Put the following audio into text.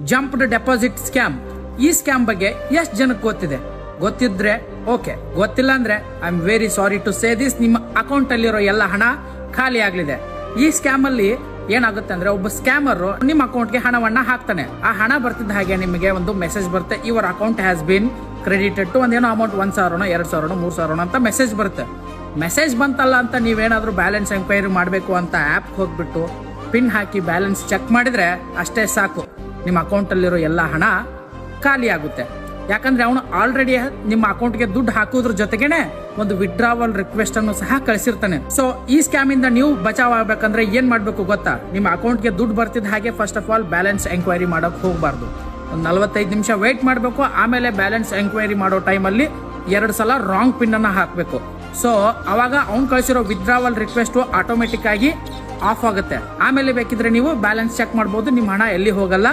Jumped deposit scam. ಈ scam ಬಗ್ಗೆ ಎಷ್ಟು ಜನಕ್ಕೆ ಗೊತ್ತಿದೆ? ಗೊತ್ತಿದ್ರೆ ಓಕೆ, ಗೊತ್ತಿಲ್ಲ ಅಂದ್ರೆ I am very sorry to say this, ನಿಮ್ಮ ಅಕೌಂಟ್ ಅಲ್ಲಿರೋ ಎಲ್ಲ ಹಣ ಖಾಲಿ ಆಗ್ಲಿದೆ. ಈ ಸ್ಕ್ಯಾಮ್ ಅಲ್ಲಿ ಏನಾಗುತ್ತೆ ಅಂದ್ರೆ, ಒಬ್ಬ ಸ್ಕ್ಯಾಮರ್ ನಿಮ್ಮ ಅಕೌಂಟ್ಗೆ ಹಣವನ್ನ ಹಾಕ್ತಾನೆ. ಆ ಹಣ ಬರ್ತಿದ್ದ ಹಾಗೆ ನಿಮಗೆ ಒಂದು ಮೆಸೇಜ್ ಬರುತ್ತೆ, your account has been credited to ಒಂದೇನೋ ಅಮೌಂಟ್ 1,000 2,000 3,000 ಅಂತ ಮೆಸೇಜ್ ಬರುತ್ತೆ. ಮೆಸೇಜ್ ಬಂತಲ್ಲ ಅಂತ ನೀವೇನಾದ್ರೂ ಬ್ಯಾಲೆನ್ಸ್ ಎಂಕ್ವೈರಿ ಮಾಡಬೇಕು ಅಂತ ಆ್ಯಪ್ ಹೋಗ್ಬಿಟ್ಟು ಪಿನ್ ಹಾಕಿ ಬ್ಯಾಲೆನ್ಸ್ ಚೆಕ್ ಮಾಡಿದ್ರೆ ಅಷ್ಟೇ ಸಾಕು, ನಿಮ್ಮ ಅಕೌಂಟ್ ಅಲ್ಲಿರೋ ಎಲ್ಲ ಹಣ ಖಾಲಿ ಆಗುತ್ತೆ. ಯಾಕಂದ್ರೆ ಅವನು ಆಲ್ರೆಡಿ ನಿಮ್ಮ ಅಕೌಂಟ್ಗೆ ದುಡ್ಡು ಹಾಕೋದ್ರ ಜೊತೆಗೇನೆ ಒಂದು ವಿಡ್ರಾವಲ್ ರಿಕ್ವೆಸ್ಟ್ ಅನ್ನು ಸಹ ಕಳಿಸಿರ್ತಾನೆ. ಸೊ ಈ ಸ್ಕ್ಯಾಮ್ ಇಂದ ನೀವು ಬಚಾವ್ ಆಗ್ಬೇಕಂದ್ರೆ ಏನ್ ಮಾಡ್ಬೇಕು ಗೊತ್ತಾ? ನಿಮ್ಮ ಅಕೌಂಟ್ಗೆ ದುಡ್ಡು ಬರ್ತಿದ್ದ ಹಾಗೆ first of all balance enquiry ಮಾಡಕ್ ಹೋಗ್ಬಾರ್ದು. ಒಂದು 45 ನಿಮಿಷ ವೇಟ್ ಮಾಡಬೇಕು. ಆಮೇಲೆ ಬ್ಯಾಲೆನ್ಸ್ ಎಂಕ್ವೈರಿ ಮಾಡೋ ಟೈಮಲ್ಲಿ 2 ಸಲ ರಾಂಗ್ ಪಿನ್ ಅನ್ನ ಹಾಕಬೇಕು. ಸೊ ಅವಾಗ ಅವ್ನು ಕಳಿಸಿರೋ ವಿಡ್ರಾವಲ್ ರಿಕ್ವೆಸ್ಟ್ ಆಟೋಮೆಟಿಕ್ ಆಗಿ ಆಫ್ ಆಗುತ್ತೆ. ಆಮೇಲೆ ಬೇಕಿದ್ರೆ ನೀವು ಬ್ಯಾಲೆನ್ಸ್ ಚೆಕ್ ಮಾಡಬಹುದು, ನಿಮ್ಮ ಹಣ ಎಲ್ಲಿ ಹೋಗಲ್ಲ.